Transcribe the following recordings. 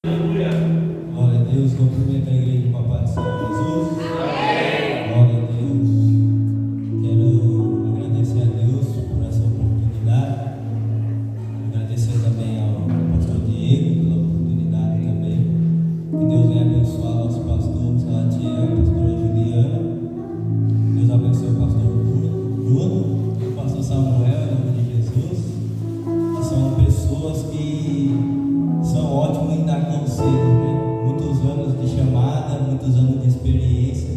Glória a Deus, cumprimento a igreja com a paz do Senhor Jesus. Glória a Deus. Quero agradecer a Deus por essa oportunidade. Agradecer também ao pastor Diego pela oportunidade também. Que Deus venha abençoar nosso pastor Salatiel, a pastora Juliana. Deus abençoe o pastor Bruno, o pastor Samuel, em nome de Jesus. Que são pessoas que são ótimos em dar conselho, né? Muitos anos de chamada, muitos anos de experiência.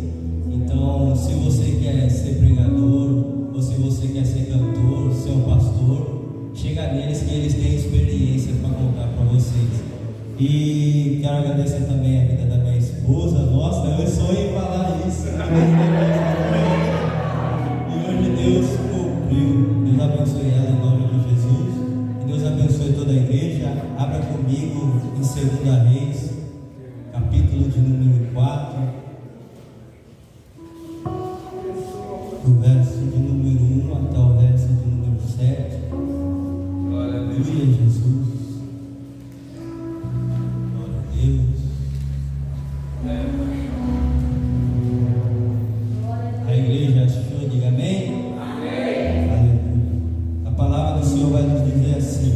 Então, se você quer ser pregador, ou se você quer ser cantor, ser um pastor, chega neles que eles têm experiência para contar para vocês. E quero agradecer também a vida da minha esposa. Nossa, eu sonho em falar isso. E hoje Deus cumpriu. Deus abençoe ela em nome de Jesus. E Deus abençoe toda a igreja. Abra comigo em 2 Reis, capítulo de número 4, do verso de número 1 até o verso de número 7. Glória a Deus. Aleluia, Jesus. Glória a Deus. A igreja achou, diga amém? Amém. Aleluia. A palavra do Senhor vai nos dizer assim: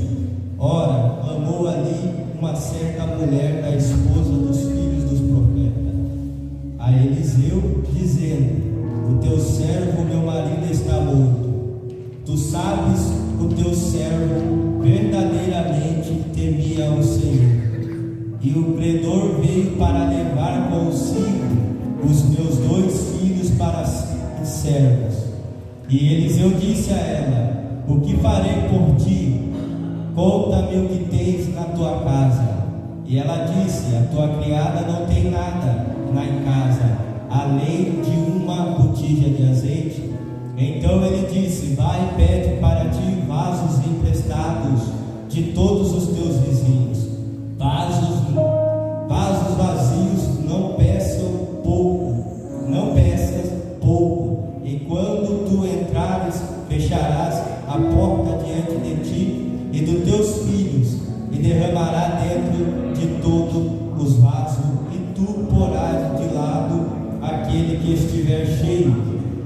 ora, clamou ali uma certa mulher da esposa dos filhos dos profetas a Eliseu, dizendo: o teu servo, meu marido, está morto. Tu sabes, o teu servo verdadeiramente temia o Senhor. E o credor veio para levar consigo os meus 2 filhos para servos. E Eliseu disse a ela: o que farei por ti? Conta-me o que tens na tua casa. E ela disse: a tua criada não tem nada em casa, além de uma botija de azeite. Então ele disse: vai e pede para ti vasos emprestados de todos os teus vizinhos. Vasos vazios, não peças pouco. E quando tu entrares, fecharás a porta diante de ti e dos teus filhos, e derramará dentro de todos os vasos, e tu porás de lado aquele que estiver cheio.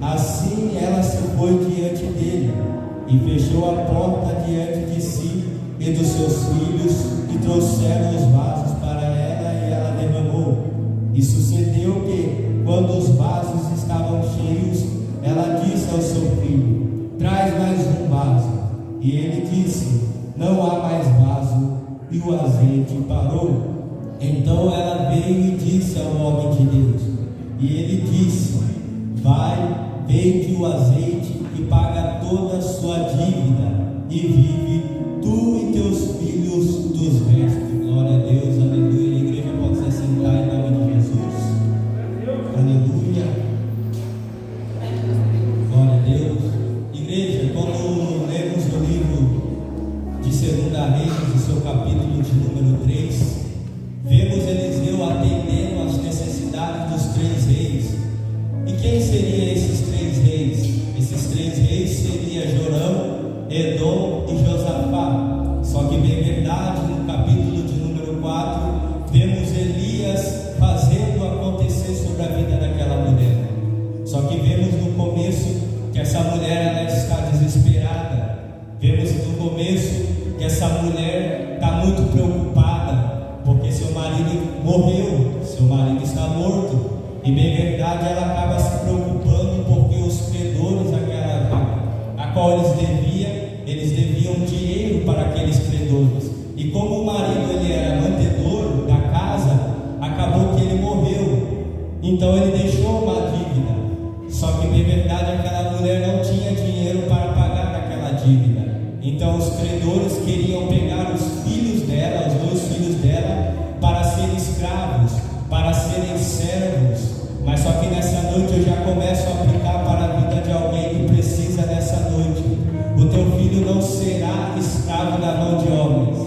Assim ela se foi diante dele, e fechou a porta diante de si e dos seus filhos, e trouxeram os vasos para ela, e ela derramou. E sucedeu que, quando os vasos estavam cheios, ela disse ao seu filho: traz mais um vaso. E ele disse: não há mais vaso. E o azeite parou. Então ela veio e disse ao homem de Deus. E ele disse: vai, vende o azeite e paga toda a sua dívida, e vive tu e teus filhos dos restos. Glória a Deus, aleluia. A igreja pode se assentar em nome de Jesus. Aleluia. Glória a Deus. Igreja, quando lemos o livro de 2 Reis, o seu capítulo de número 3, vemos Eliseu atendendo às necessidades dos 3 reis. E quem seriam esses 3 reis? Esses 3 reis seriam Jorão, Edom e Josafá. Só que bem verdade, no capítulo de número 4, vemos Elias fazendo acontecer sobre a vida daquela mulher. Só que vemos no começo que essa mulher ela está desesperada. Vemos no começo que essa mulher está muito preocupada, porque seu marido morreu, seu marido está morto. E bem verdade, ela acaba se preocupando porque os credores a qual eles deviam dinheiro para aqueles credores. E como o marido ele era mantedor da casa, acabou que ele morreu. Então ele deixou uma dívida. Só que bem verdade, aquela mulher não tinha dinheiro para pagar aquela dívida. Então os credores queriam pegar os filhos dela, os 2 filhos dela, para serem escravos, para serem servos. Mas só que nessa noite eu já começo a aplicar para a vida de alguém que precisa nessa noite. O teu filho não será escravo da mão de homens.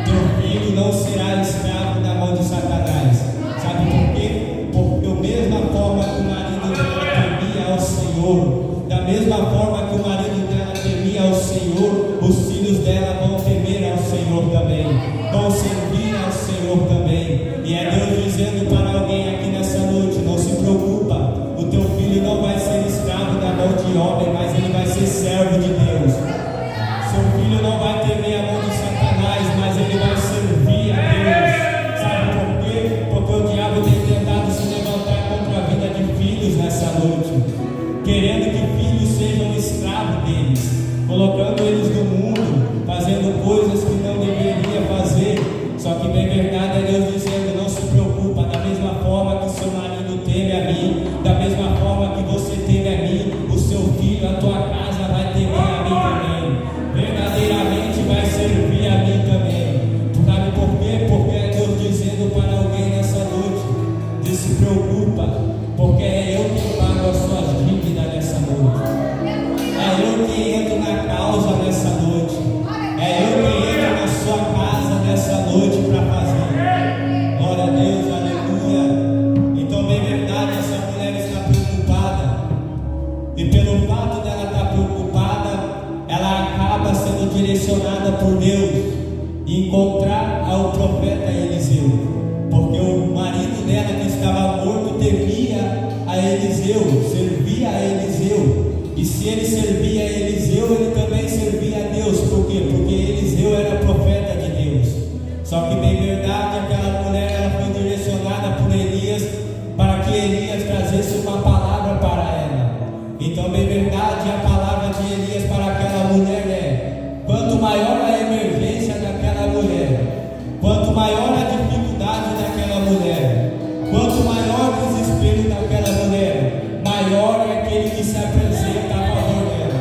Teu filho não será escravo da mão de Satanás. Sabe por quê? Porque da mesma forma que o marido dela temia ao Senhor, da mesma forma que o marido dela temia ao Senhor, os filhos dela vão temer ao Senhor também, vão servir ao Senhor também. encontrar ao profeta Eliseu, porque o marido dela que estava morto temia a Eliseu, servia a Eliseu. E se ele servia a Eliseu, ele também servia a Deus. Por quê? Porque Eliseu era profeta de Deus. Só que bem verdade, aquela mulher ela foi direcionada por Elias para que Elias trazesse uma palavra para ela. Então bem verdade, a palavra de Elias para aquela mulher é: quanto maior a emergência daquela mulher, quanto maior a dificuldade daquela mulher, quanto maior o desespero daquela mulher, maior é aquele que se apresenta a favor dela.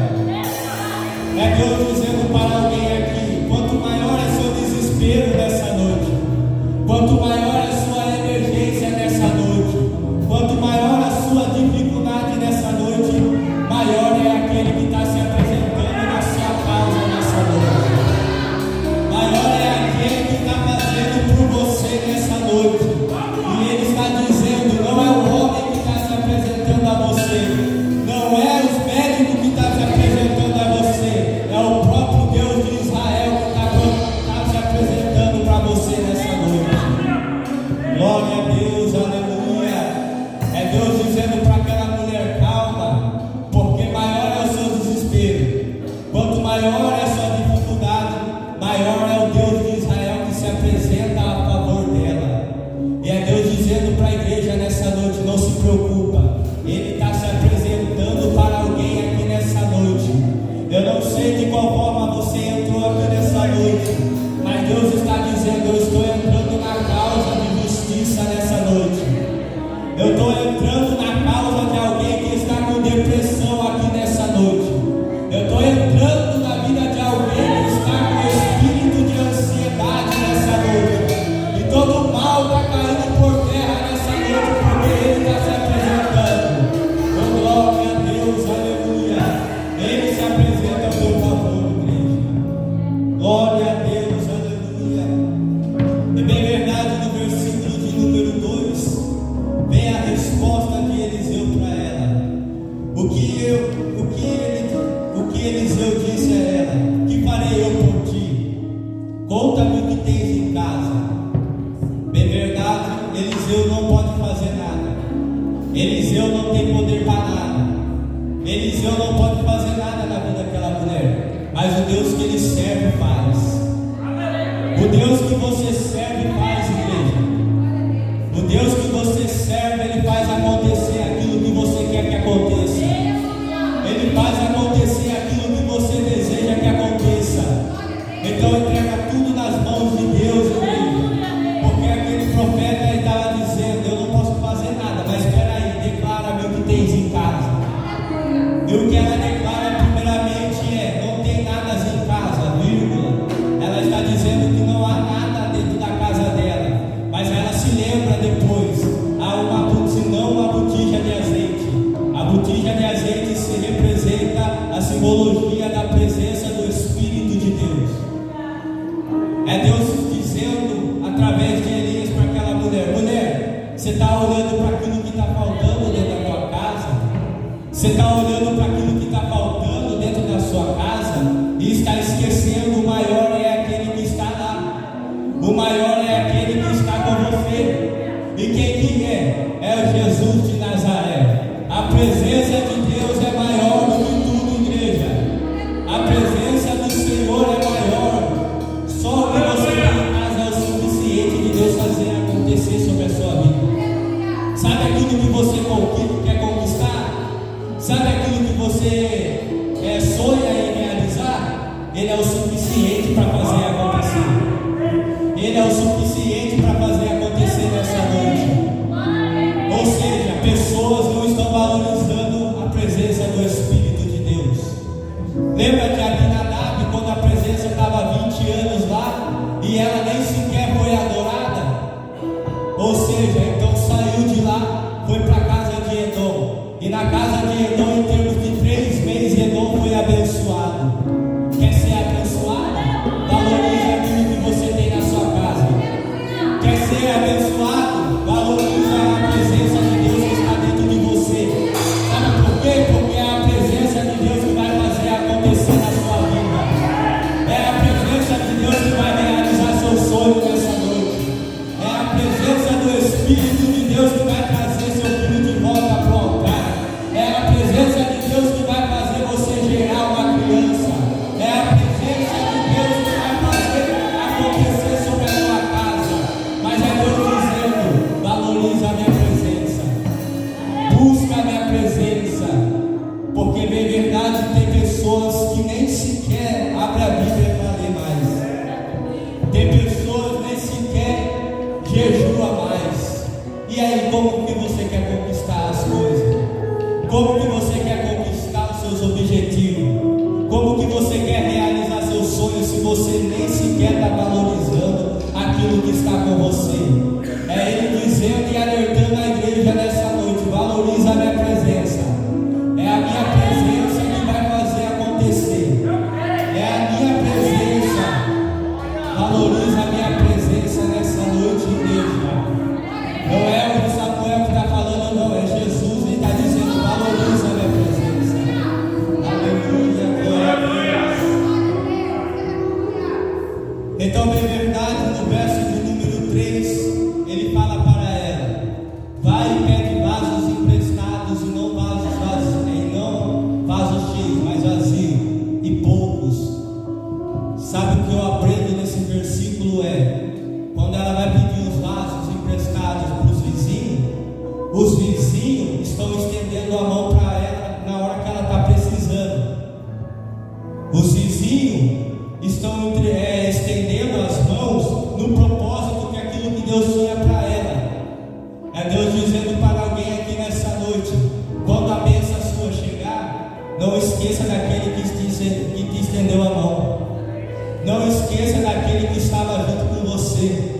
É Deus dizendo para alguém aqui: quanto maior é seu desespero nessa noite, quanto maior é sua emergência nessa noite, quanto maior a sua dificuldade nessa noite, maior é aquele que está se apresentando na sua causa nessa noite. Maior é aquele que está fazendo por você nessa noite. E Ele está dizendo: não é o homem que está se apresentando a você, não é os médicos que estão se apresentando a você, é o próprio Deus de Israel que está se apresentando para você nessa noite. Glória a Deus, aleluia. É Deus dizendo para aquela mulher: calma, porque maior é o seu desespero. Quanto maior é a sua dificuldade, maior é o Deus de Israel que se apresenta a favor dela. E é Deus dizendo para a igreja nessa noite: não se preocupa, Ele está se apresentando para alguém aqui nessa noite. Eu não sei de qual forma você entrou aqui nessa noite, mas Deus está dizendo: eu estou entrando na causa de justiça nessa noite. Eu estou entrando na causa de alguém que está com depressão aqui nessa noite. Eu estou entrando na vida de alguém que está com espírito de ansiedade nessa noite. E todo o mal está caindo por terra nessa noite, porque Ele está se apresentando. Oh, glória a Deus, aleluia. Ele se apresenta ao teu favor, igreja. Glória a Deus, aleluia. E bem verdade, no versículo de número 2, vem a resposta de Eliseu para ela. O que Eliseu disse a ela: que farei eu por ti? Conta-me o que tens em casa. Bem verdade, Eliseu não pode fazer nada. Eliseu não tem poder para nada. Eliseu não pode fazer nada na vida daquela mulher. Mas o Deus que ele serve faz. O Deus que você serve faz, igreja. O Deus que você serve, Ele faz acontecer aquilo que você quer que aconteça. Ele faz acontecer aquilo que você deseja que aconteça. Então entrega tudo nas mãos de Deus, igreja. Porque aquele profeta estava dizendo: eu não posso fazer nada, mas espera aí, declara-me o que tens em casa. E o que ela declara primeiramente é: não tem nada em casa, vírgula. Ela está dizendo que não há nada dentro da casa dela, mas ela se lembra depois: há uma botija de azeite. A botija de azeite se representa a simbologia da presença do Espírito de Deus. É Deus dizendo através de Elias para aquela mulher: mulher, você está olhando para aquilo que está faltando dentro da tua casa? Você está olhando para aquilo que está faltando dentro da sua casa e está esquecendo: o maior é aquele que está lá. O maior é aquele que está com você. E quem que é? É o Jesus de Nazaré. A presença de Deus é maior do que tudo, igreja. A presença do Senhor é maior. Só o que você tem em casa é o suficiente de Deus fazer acontecer sobre a sua vida. Sabe aquilo que você quer conquistar? Sabe aquilo que você sonha em realizar? Ele é o suficiente para fazer acontecer. Ele é o suficiente para fazer acontecer nessa noite. Ou seja, pessoas não estão valorizando a presença do Espírito de Deus. Lembra de Abinadab, quando a presença estava 20 anos lá e ela nem sequer foi adorada? Ou seja, então saiu de lá, foi para a casa de Edom. E na casa de Edom, em termos de 3 meses, Edom foi abençoado. Quer ser abençoado? Valorize aquilo que você tem na sua casa. Quer ser abençoado? Valorize a presença de Deus que está dentro de você. Sabe por quê? Porque é a presença de Deus que vai fazer acontecer na sua vida. É a presença de Deus que vai realizar seu jejua mais. E aí, como que você quer conquistar as coisas? Como que você quer conquistar os seus objetivos? Como que você quer realizar seus sonhos se você nem sequer está valorizando aquilo que está com você? É Ele dizendo e alertando a igreja nessa noite: valoriza a minha presença. É a minha presença que vai fazer acontecer. É a minha presença. Valoriza a minha presença nessa noite, igreja. Não é o Samuel que está falando, não. É Jesus. Ele está dizendo: valoriza a minha presença. Aleluia, glória a Deus. Então, bem verdade, no verso de número 3, ele fala para ela: vai e pede vasos emprestados e não vasos vazios, e não vasos cheios, mas vazios e poucos. Sabe o que eu aprendo nesse versículo? Quando ela vai pedir os vasos emprestados para os vizinhos estão estendendo a mão para ela na hora que ela está precisando. Os vizinhos estão estendendo as mãos no propósito que aquilo que Deus tinha para ela. É Deus dizendo para alguém aqui nessa noite: quando a bênção sua chegar, não esqueça daquele que te estendeu a mão. Não esqueça daquele que estava junto com você.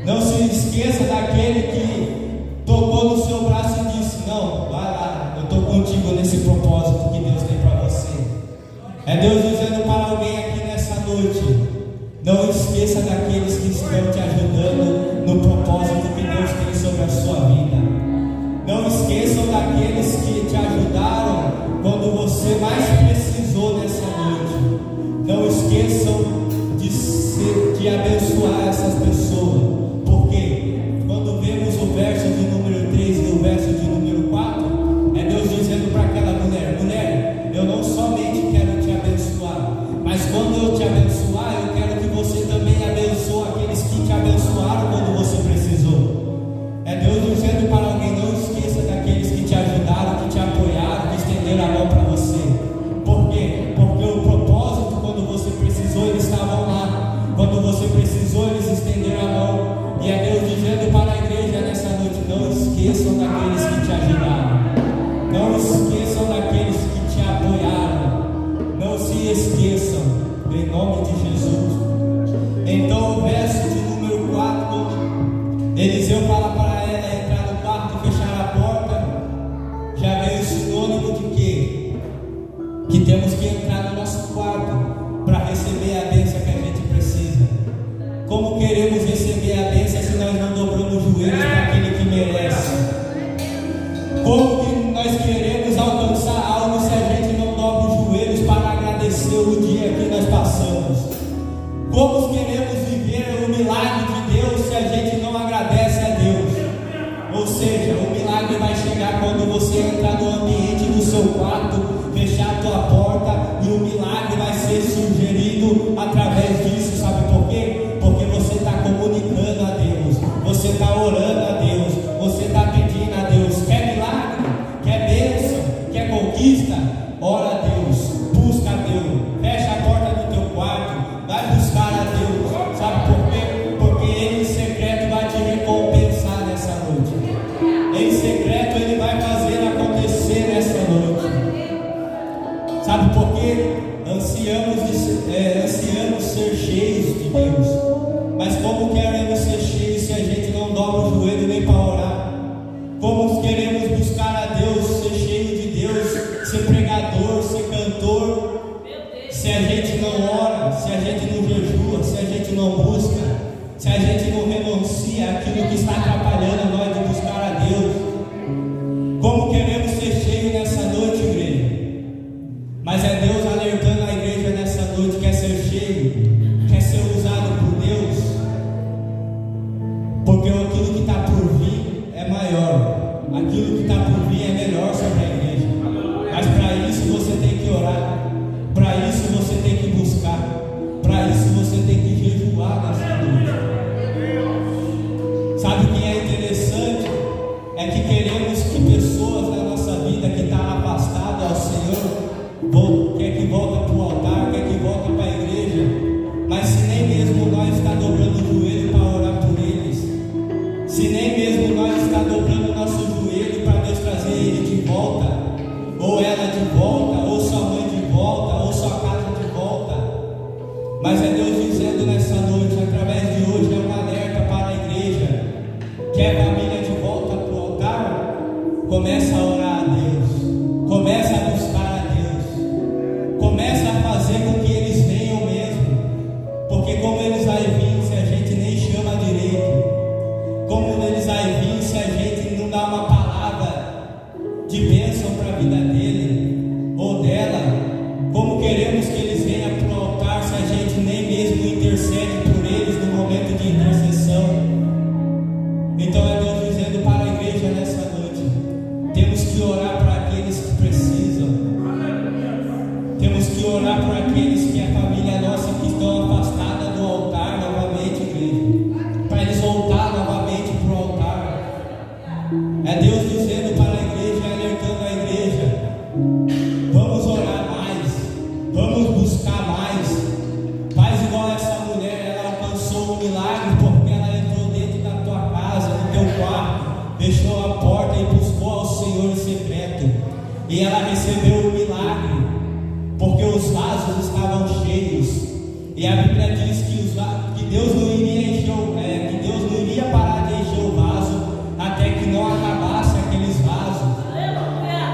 Não se esqueça daquele que tocou no seu braço e disse: não, vai lá, eu estou contigo nesse propósito que Deus tem para você. É Deus dizendo para alguém aqui nessa noite: não esqueça daqueles que estão te ajudando no propósito que Deus tem sobre a sua vida. Não esqueçam daqueles que te ajudaram quando você mais precisou nessa noite. Não esqueçam de abençoar essas pessoas. Porque quando vemos o verso de número 3 e o verso de número 4, é Deus dizendo para aquela mulher: mulher, eu não somente quero te abençoar, mas quando eu te abençoar, eu quero que você também abençoe aqueles que te abençoaram quando você precisou. É Deus dizendo para alguém: não esqueça daqueles que te ajudaram, que te apoiaram, que estenderam a mão para você. Por quê? Porque o propósito, quando você precisou, eles estavam lá. Quando você precisou, eles estenderam a mão. E é Deus dizendo para a igreja nessa noite: não esqueçam daqueles que te ajudaram. Não esqueçam daqueles que te apoiaram. Não se esqueçam, em nome de Jesus. Então o verso de número 4, quando Eliseu fala para ela entrar no quarto e fechar a porta, já vem o sinônimo de quê? Que temos que entrar no nosso quarto para receber a bênção que a gente precisa. Como queremos receber a bênção se nós não dobramos os joelhos para aquele que merece? Como que nós queremos alcançar algo se a gente não dobra os joelhos para agradecer o dia que nós passamos? Como queremos viver o milagre de Deus se a gente não agradece a Deus? Ou seja, o milagre vai chegar quando você entrar no ambiente do seu quarto, fechar a tua porta, e o milagre vai ser sugerido através disso. Sabe por quê? Porque você está comunicando a Deus, você está orando a Deus, você está pedindo a Deus. Quer milagre? Quer bênção? Quer conquista? Ora a Deus, busca a Deus, fecha a porta do teu quarto, vai buscar a Deus. Sabe por quê? Porque Ele em secreto vai te recompensar nessa noite. Em secreto Ele vai fazer acontecer nessa noite. Sabe por quê? Ansiamos ser cheios de Deus. Mas como queremos ser cheios se a gente não dobra o joelho nem para orar? Como queremos buscar a Deus, ser cheio de Deus, ser pregador, ser cantor, se a gente não ora, se a gente não jejua, se a gente não busca, se a gente não renuncia àquilo que está atrapalhando nós de buscar a Deus? Como queremos ser cheios nessa noite, igreja? Mas é Deus alertando a igreja nessa noite: quer ser cheio, quer ser usado por Deus, porque aquilo que está por vir é maior, aquilo que está por vir é melhor sobre a igreja. Mas para isso você tem que orar, para isso você tem que buscar, para isso você tem que jejuar nessa noite. Sabe o que é interessante? É que queremos que pessoas na nossa vida que estão afastadas ao Senhor quer que volta para o altar, quer que volta para a igreja, mas se nem mesmo nós está dobrando o joelho para orar por eles, quer a família de volta para o altar, começa a orar a Deus, começa a buscar a Deus, começa a fazer com que eles venham mesmo, porque como eles vão vir se a gente nem chama direito, como eles vão vir se a gente não dá uma palavra de bênção para a vida dele ou dela, como queremos que eles venham para o altar se a gente nem mesmo intercede por eles no momento de intercessão. Então é Deus dizendo para a igreja nessa noite: temos que orar para aqueles que precisam, temos que orar por aqueles que é a família nossa que estão afastada do altar novamente, igreja, para eles voltar novamente para o altar. É Deus dizendo para a igreja, alertando a igreja: vamos orar mais, vamos buscar mais. Faz igual essa mulher, ela alcançou um milagre porque ela entrou dentro da tua casa, no teu quarto, fechou a porta e buscou ao Senhor em secreto, e ela recebeu o milagre porque os vasos estavam cheios. E a Bíblia diz que Deus não iria que Deus não iria parar de encher o vaso até que não acabasse aqueles vasos.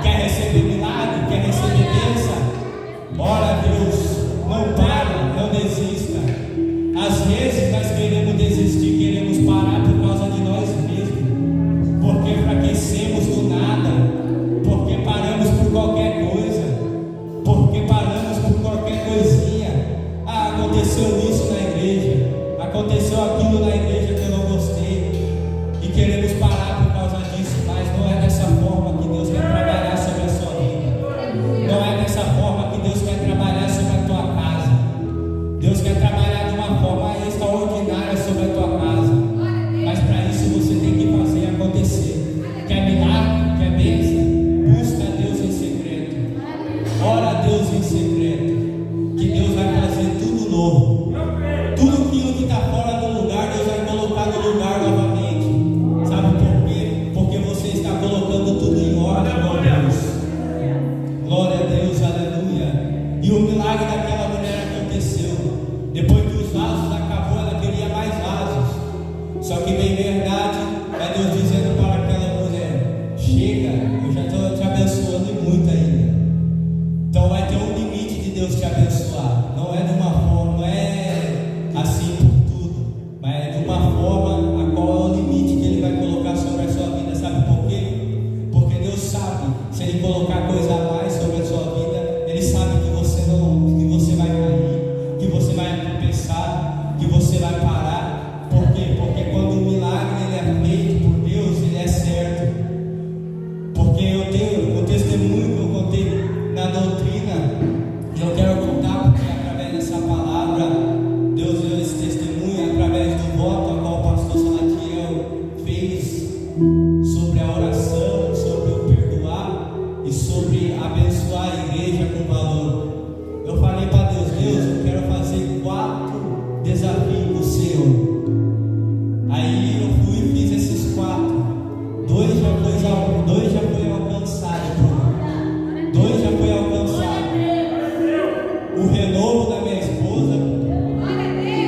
Quer receber milagre? Quer receber bênção? Ora a Deus, não para, não desista. Às vezes nós queremos desistir, queremos parar por causa de nós mesmos, porque enfraquecemos do nada, porque paramos por qualquer coisa, porque paramos por qualquer coisinha. Aconteceu isso na igreja, aconteceu aquilo na igreja que eu não gostei, e queremos parar por causa disso. Mas não é dessa forma que Deus quer trabalhar sobre a sua vida, não é dessa forma que Deus quer trabalhar sobre a tua casa. Deus quer trabalhar de uma forma extraordinária sobre a tua casa, mas para isso você tem que fazer acontecer. Quer milagre? Quer bênção? Busca a Deus em secreto, ora a Deus em secreto, que Deus vai fazer tudo novo. Tudo aquilo que está fora do lugar, Deus vai colocar no lugar novamente. Sabe por quê? Porque você está colocando tudo em ordem, meu Deus. Glória a Deus, aleluia. E o milagre daquela mulher aconteceu. Depois que os vasos acabou, ela queria mais vasos. Só que bem verdade, é Deus dizendo para aquela mulher: chega, eu já estou te abençoando muito ainda. Então vai ter um limite de Deus te abençoar. Não é de uma forma, não é assim por tudo, mas é de uma forma a qual é o limite que Ele vai colocar sobre a sua vida. Sabe por quê? Porque Deus sabe, se Ele colocar coisa a mais sobre a sua vida, Ele sabe que você vai cair, que você vai tropeçar, que você vai parar. Por quê? Porque quando o milagre ele é feito por Deus, ele é certo. Porque eu tenho o testemunho que eu contei na doutrina, e eu quero contar porque através dessa palavra Deus deu esse testemunho, através do voto a qual o pastor Salatiel fez sobre a oração, sobre o perdoar e sobre abençoar a igreja com valor. Eu falei para Deus: Deus, eu quero fazer 4 desafios do Senhor. Aí eu fui e fiz esses 4. 2 já foi alcançado, 2 já foi alcançado. O renovo da minha esposa,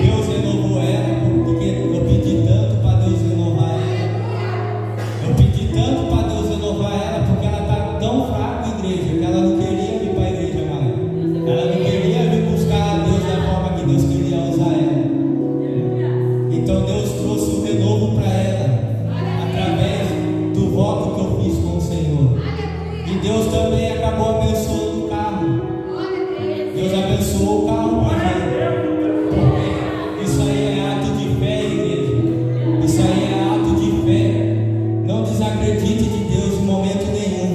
Deus renovou ela, porque eu pedi tanto para Deus renovar ela. Eu pedi tanto para Deus renovar ela, porque ela está tão fraca, igreja, que ela não queria vir para a igreja mais. Ela não queria vir buscar a Deus da forma que Deus queria usar ela. Então Deus trouxe o renovo para ela, através do voto que eu fiz com o Senhor. E Deus também acabou abençoando o carro. Deus abençoou o carro para a gente. Porque isso aí é ato de fé, igreja. Isso aí é ato de fé. Não desacredite de Deus em momento nenhum.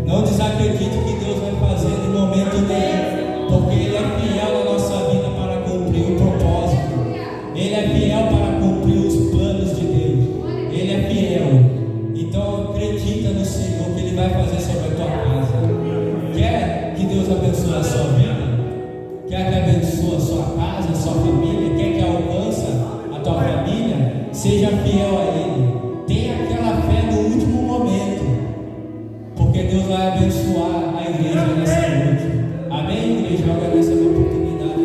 Não desacredite que Deus vai fazer em momento nenhum. Porque Ele é fiel na nossa vida para cumprir o propósito. Ele é fiel para cumprir os planos de Deus. Ele é fiel. Então acredita no Senhor que Ele vai fazer sobre a tua casa. Quer que Deus abençoe a sua vida? Quer que abençoe a sua casa, a sua família? Quer que alcance a tua família? Seja fiel a Ele. Tenha aquela fé no último momento, porque Deus vai abençoar a igreja nessa noite. Amém, igreja? Eu agradeço a oportunidade.